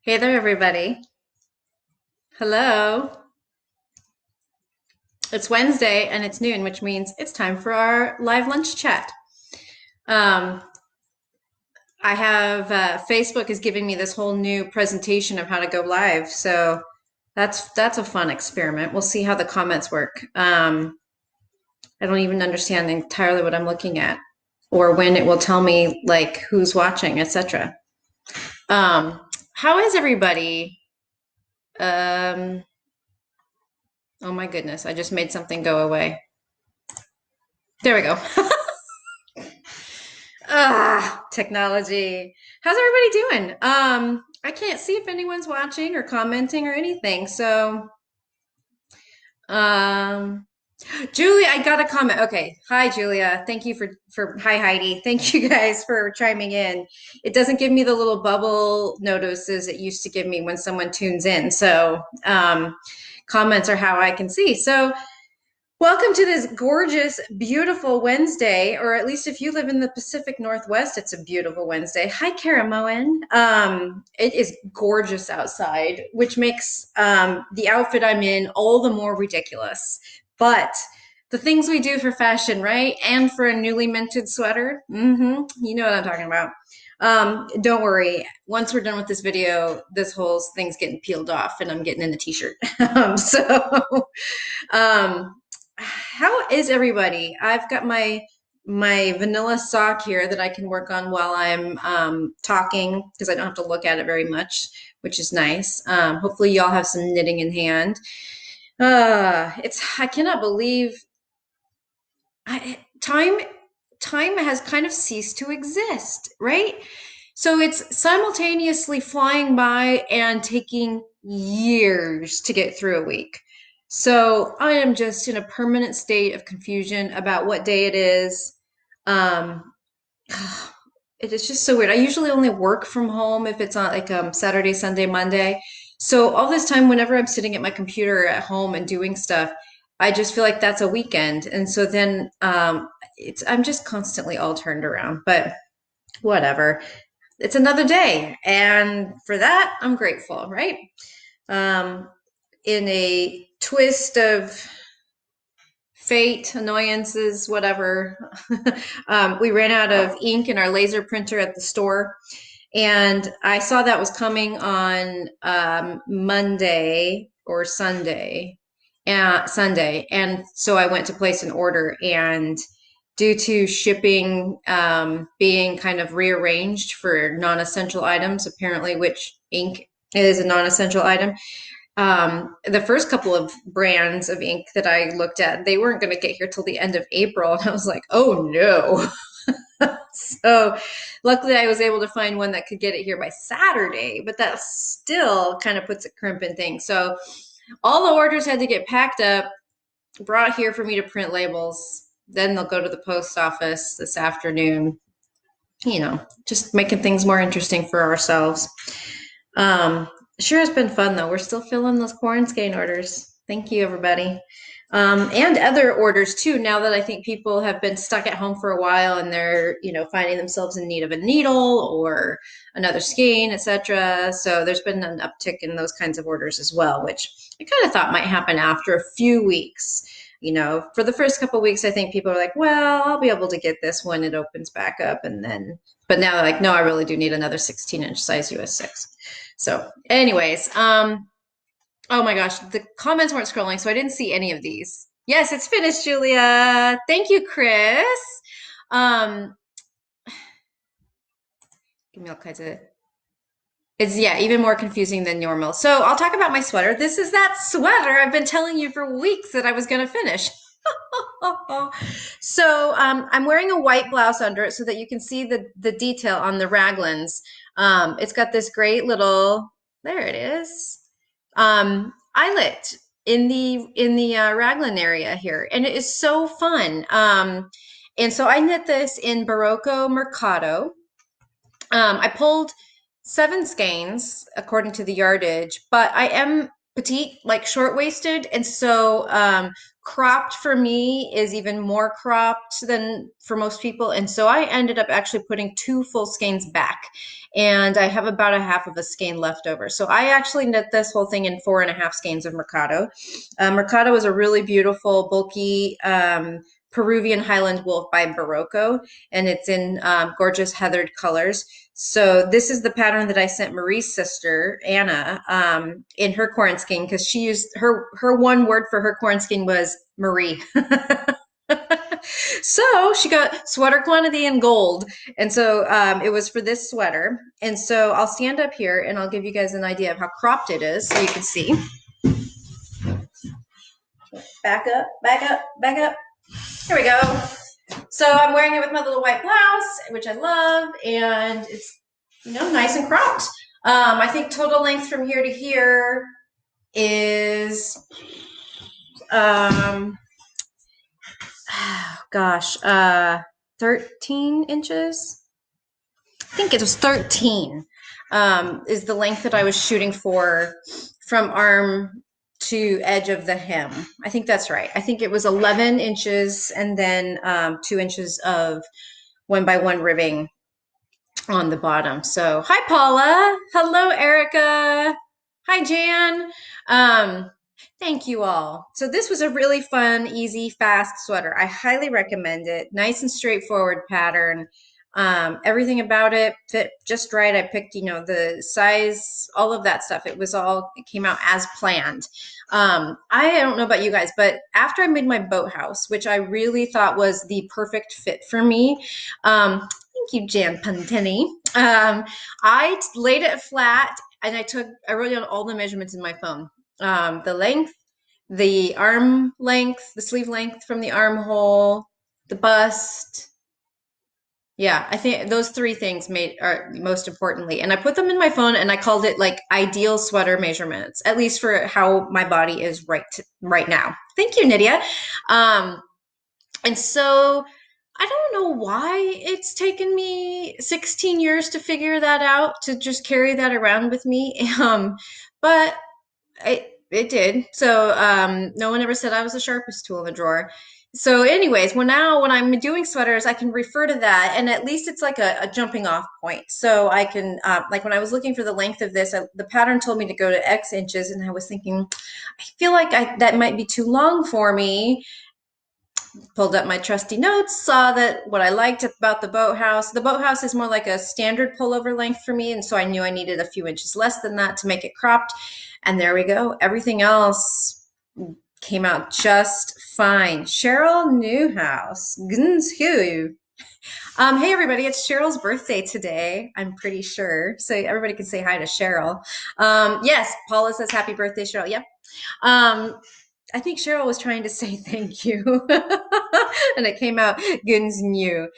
Hey there, everybody. Hello. It's Wednesday and it's noon, which means it's time for our live lunch chat. Um, I have Facebook is giving me this whole new presentation of how to go live, so that's a fun experiment. We'll see how the comments work. I don't even understand entirely what I'm looking at, or when it will tell me like who's watching, etc. Um, how is everybody? Um, oh my goodness, I just made something go away. There we go. Technology. How's everybody doing? I can't see if anyone's watching or commenting or anything. So, um, Julia, I got a comment. Okay. Hi, Julia. Thank you for hi, Heidi. Thank you guys for chiming in. It doesn't give me the little bubble notices it used to give me when someone tunes in. So, comments are how I can see. So, welcome to this gorgeous, beautiful Wednesday, or at least if you live in the Pacific Northwest, it's a beautiful Wednesday. Hi, Kara Moen. It is gorgeous outside, which makes the outfit I'm in all the more ridiculous. But the things we do for fashion, right? And for a newly minted sweater, you know what I'm talking about. Don't worry. Once we're done with this video, this whole thing's getting peeled off and I'm getting in a t-shirt. Um, how is everybody? I've got my vanilla sock here that I can work on while I'm talking because I don't have to look at it very much, which is nice. Hopefully y'all have some knitting in hand. I cannot believe time has kind of ceased to exist, right? So it's simultaneously flying by and taking years to get through a week. So I am just in a permanent state of confusion about what day it is. Um, it is just so weird. I usually only work from home if it's on like Saturday, Sunday, Monday. So all this time, whenever I'm sitting at my computer at home and doing stuff, I just feel like that's a weekend. And so then I'm just constantly all turned around. But whatever, it's another day, and for that I'm grateful, right? um in a twist of fate, annoyances, whatever, we ran out of ink in our laser printer at the store, and I saw that was coming on Monday or Sunday, and so I went to place an order, and due to shipping being kind of rearranged for non-essential items, apparently which ink is a non-essential item. The first couple of brands of ink that I looked at, they weren't going to get here till the end of April. And I was like, oh no. So luckily I was able to find one that could get it here by Saturday, but that still kind of puts a crimp in things. So all the orders had to get packed up, brought here for me to print labels. Then they'll go to the post office this afternoon, just making things more interesting for ourselves. Um, sure has been fun though. We're still filling those quarantine orders. Thank you, everybody. And other orders too, now that I think people have been stuck at home for a while and they're, finding themselves in need of a needle or another skein, etc. So there's been an uptick in those kinds of orders as well, which I kind of thought might happen after a few weeks. For the first couple of weeks, I think people are like, well, I'll be able to get this when it opens back up. But now they're like, no, I really do need another 16-inch size US 6. So anyways, oh my gosh, the comments weren't scrolling, so I didn't see any of these. Yes, it's finished, Julia. Thank you, Chris. Um, give me all kinds of. It's, yeah, even more confusing than normal. So I'll talk about my sweater. This is that sweater I've been telling you for weeks that I was going to finish. So I'm wearing a white blouse under it so that you can see the detail on the raglans. It's got this great little, there it is, eyelet in the raglan area here, and it is so fun. And so I knit this in Barocco Mercado. I pulled 7 skeins according to the yardage, but I am petite, like short waisted, and so cropped for me is even more cropped than for most people. And so I ended up actually putting two full skeins back. And I have about a half of a skein left over. So I actually knit this whole thing in 4.5 skeins of Mercado. Mercado is a really beautiful, bulky Peruvian Highland wool by Barocco, and it's in gorgeous heathered colors. So this is the pattern that I sent Marie's sister, Anna, in her corn skein, because she used her one word for her corn skein was Marie. So she got sweater quantity in gold. And so it was for this sweater. And so I'll stand up here and I'll give you guys an idea of how cropped it is so you can see. Back up, back up, back up. Here we go. So I'm wearing it with my little white blouse, which I love, and it's, nice and cropped. I think total length from here to here is, gosh, 13 inches. I think it was 13 is the length that I was shooting for from arm to edge of the hem. I think that's right. I think it was 11 inches and then 2 inches of 1x1 ribbing on the bottom. So hi, Paula. Hello, Erica. Hi, Jan. Thank you all. So this was a really fun, easy, fast sweater. I highly recommend it. Nice and straightforward pattern. Everything about it fit just right. I picked, the size, all of that stuff. It came out as planned. I don't know about you guys, but after I made my boathouse, which I really thought was the perfect fit for me, thank you, Jan Pantini. I laid it flat and I wrote down all the measurements in my phone. The length, the arm length, the sleeve length from the armhole, the bust. Yeah, I think those three things are most importantly. And I put them in my phone and I called it like ideal sweater measurements, at least for how my body is right now. Thank you, Nydia. And so I don't know why it's taken me 16 years to figure that out, to just carry that around with me. But it did. So no one ever said I was the sharpest tool in the drawer. So anyways, now when I'm doing sweaters, I can refer to that, and at least it's like a jumping off point. So I can, like when I was looking for the length of this, the pattern told me to go to X inches, and I was thinking, I feel like that might be too long for me. Pulled up my trusty notes, saw that what I liked about the boathouse is more like a standard pullover length for me, and so I knew I needed a few inches less than that to make it cropped. And there we go. Everything else came out just fine. Cheryl Newhouse. Hey everybody, it's Cheryl's birthday today, I'm pretty sure. So everybody can say hi to Cheryl. Yes, Paula says happy birthday, Cheryl. Yep. I think Cheryl was trying to say thank you. And it came out Guns new.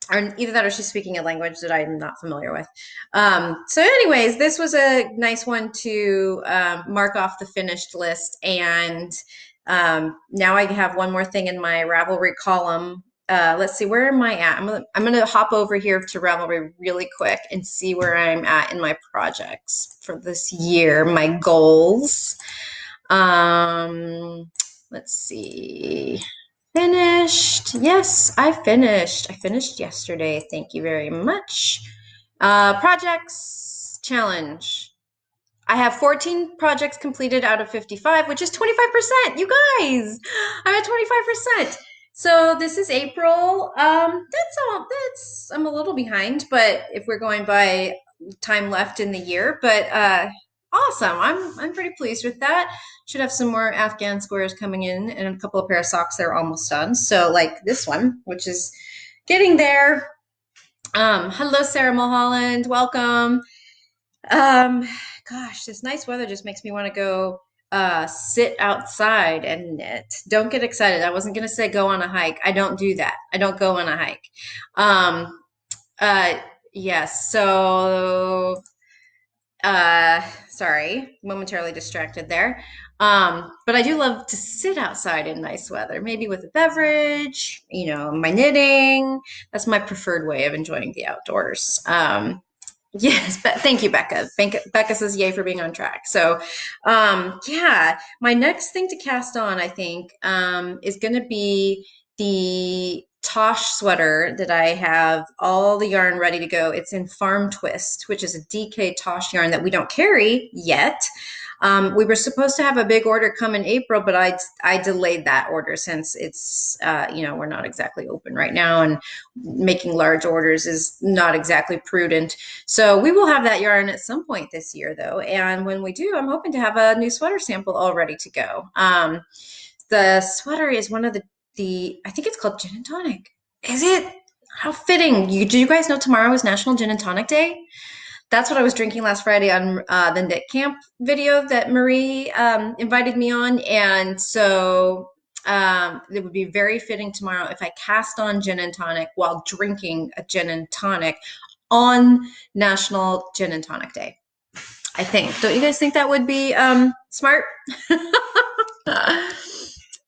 Or either that or she's speaking a language that I'm not familiar with. So anyways, this was a nice one to mark off the finished list. And now I have one more thing in my Ravelry column. Let's see, where am I at? I'm gonna hop over here to Ravelry really quick and see where I'm at in my projects for this year, my goals. Let's see. Finished. Yes, I finished. I finished yesterday. Thank you very much. Projects challenge. I have 14 projects completed out of 55, which is 25%. You guys, I'm at 25%. So this is April. I'm a little behind, but if we're going by time left in the year, but awesome. I'm pretty pleased with that. Should have some more Afghan squares coming in and a couple of pair of socks that are almost done. So like this one, which is getting there. Hello, Sarah Mulholland. Welcome. Gosh, this nice weather just makes me want to go sit outside and knit. Don't get excited. I wasn't going to say go on a hike. I don't do that. I don't go on a hike. Yes. So sorry, momentarily distracted there. But I do love to sit outside in nice weather, maybe with a beverage, my knitting. That's my preferred way of enjoying the outdoors. Yes, but thank you, Becca. Becca says yay for being on track. So, yeah, my next thing to cast on, I think, is going to be the Tosh sweater that I have all the yarn ready to go. It's in Farm Twist, which is a DK Tosh yarn that we don't carry yet. We were supposed to have a big order come in April, but I delayed that order since it's we're not exactly open right now, and making large orders is not exactly prudent. So we will have that yarn at some point this year, though. And when we do, I'm hoping to have a new sweater sample all ready to go. The sweater is one of the I think it's called Gin and Tonic. Is it? How fitting. Do you guys know tomorrow is National Gin and Tonic Day? That's what I was drinking last Friday on the knit camp video that Marie invited me on. And so it would be very fitting tomorrow if I cast on gin and tonic while drinking a gin and tonic on National Gin and Tonic Day. I think. Don't you guys think that would be smart?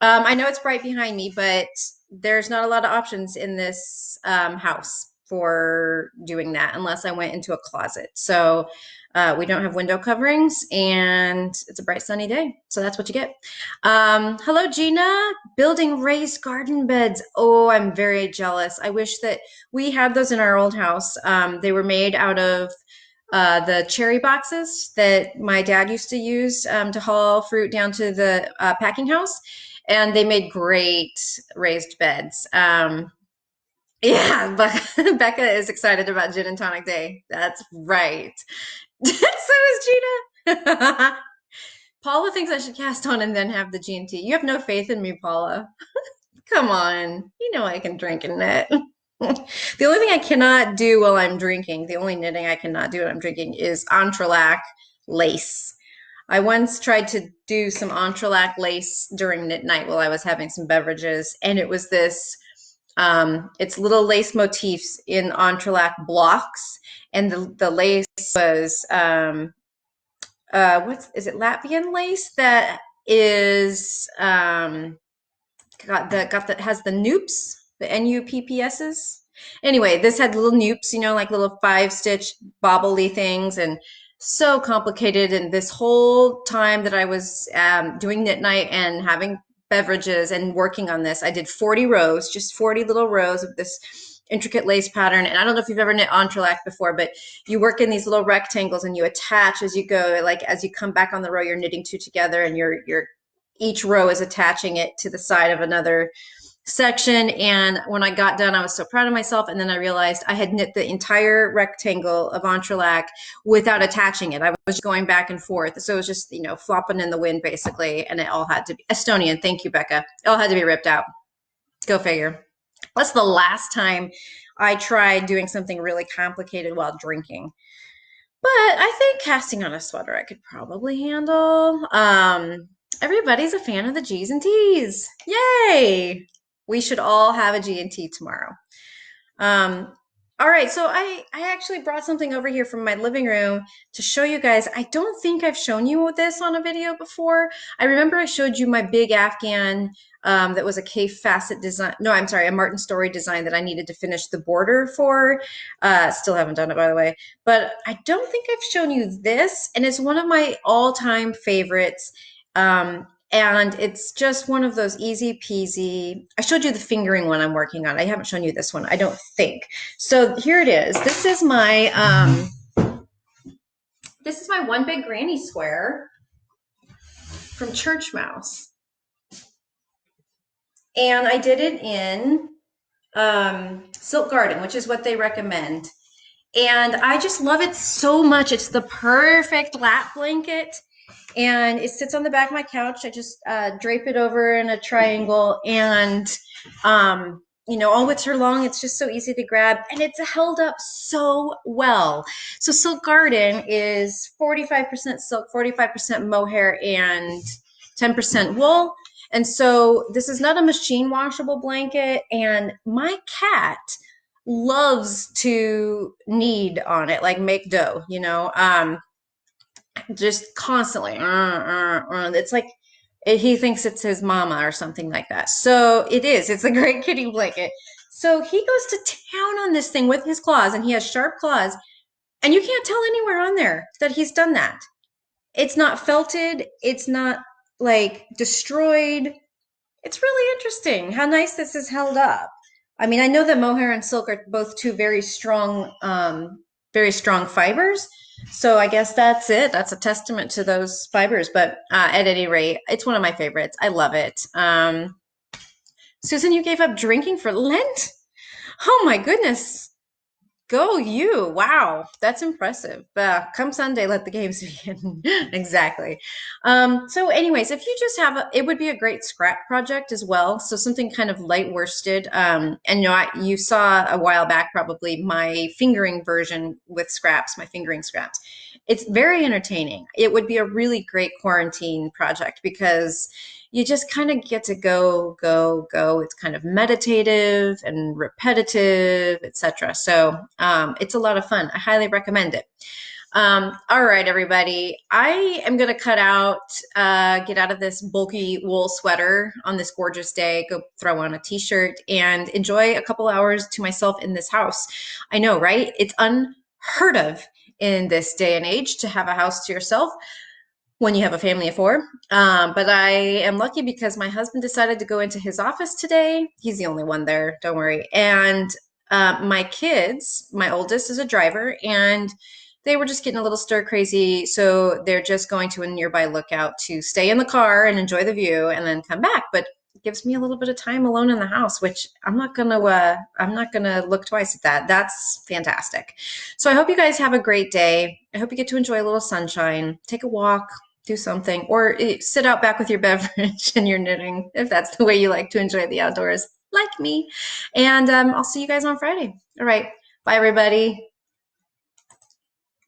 I know it's bright behind me, but there's not a lot of options in this house for doing that unless I went into a closet. So we don't have window coverings and it's a bright sunny day. So that's what you get. Hello, Gina. Building raised garden beds. Oh, I'm very jealous. I wish that we had those in our old house. They were made out of the cherry boxes that my dad used to use to haul fruit down to the packing house. And they made great raised beds. Yeah, but Becca is excited about Gin and Tonic Day. That's right. So is Gina. Paula thinks I should cast on and then have the G&T. You have no faith in me, Paula. Come on. You know I can drink and knit. The only thing I cannot do while I'm drinking, the only knitting I cannot do when I'm drinking is entrelac lace. I once tried to do some entrelac lace during knit night while I was having some beverages, and it was this it's little lace motifs in entrelac blocks, and the lace was what's is it Latvian lace that is got that has the noops, the NUPPSs. Anyway, this had little noops, like little 5-stitch bobbly things, and so complicated. And this whole time that I was doing knit night and having beverages and working on this, I did 40 rows, just 40 little rows of this intricate lace pattern. And I don't know if you've ever knit entrelac before, but you work in these little rectangles and you attach as you go. Like as you come back on the row, you're knitting two together, and you're each row is attaching it to the side of another section. And when I got done, I was so proud of myself. And then I realized I had knit the entire rectangle of entrelac without attaching it. I was going back and forth. So it was just, flopping in the wind basically. And it all had to be Estonian. Thank you, Becca. It all had to be ripped out. Go figure. That's the last time I tried doing something really complicated while drinking. But I think casting on a sweater I could probably handle. Everybody's a fan of the G's and T's. Yay! We should all have a G and T tomorrow. All right, so I actually brought something over here from my living room to show you guys. I don't think I've shown you this on a video before. I remember I showed you my big Afghan that was a K facet design. No, I'm sorry, a Martin Story design that I needed to finish the border for. Still haven't done it, by the way. But I don't think I've shown you this, and it's one of my all-time favorites. And it's just one of those easy peasy. I showed you the fingering one I'm working on. I haven't shown you this one, I don't think. So here it is. This is my one big granny square from Church Mouse. And I did it in Silk Garden, which is what they recommend. And I just love it so much. It's the perfect lap blanket. And it sits on the back of my couch. I just drape it over in a triangle, and all winter long, it's just so easy to grab, and it's held up so well. So Silk Garden is 45% silk, 45% mohair, and 10% wool. And so this is not a machine washable blanket, and my cat loves to knead on it, like make dough, just constantly. It's like he thinks it's his mama or something like that. So it's a great kitty blanket. So he goes to town on this thing with his claws, and he has sharp claws. And you can't tell anywhere on there that he's done that. It's not felted, it's not like destroyed. It's really interesting how nice this is held up. I mean, I know that mohair and silk are both two very strong fibers. So I guess that's it. That's a testament to those fibers. But at any rate, it's one of my favorites. I love it. Susan, you gave up drinking for Lent? Oh my goodness. Go you. Wow, that's impressive. Come Sunday, let the games begin. Exactly. So anyways, if you just have it would be a great scrap project as well. So something kind of light worsted. And you saw a while back probably my fingering version with scraps, my fingering scraps. It's very entertaining. It would be a really great quarantine project because you just kind of get to go, go, go. It's kind of meditative and repetitive, etc. So it's a lot of fun. I highly recommend it. All right, everybody. I am going to get out of this bulky wool sweater on this gorgeous day, go throw on a t-shirt and enjoy a couple hours to myself in this house. I know, right? It's unheard of in this day and age to have a house to yourself when you have a family of four. But I am lucky because my husband decided to go into his office today. He's the only one there, don't worry. And my kids, my oldest is a driver, and they were just getting a little stir crazy. So they're just going to a nearby lookout to stay in the car and enjoy the view and then come back. But it gives me a little bit of time alone in the house, which I'm not gonna look twice at that. That's fantastic. So I hope you guys have a great day. I hope you get to enjoy a little sunshine, take a walk, do something, or sit out back with your beverage and your knitting if that's the way you like to enjoy the outdoors, like me. And I'll see you guys on Friday. All right. Bye, everybody.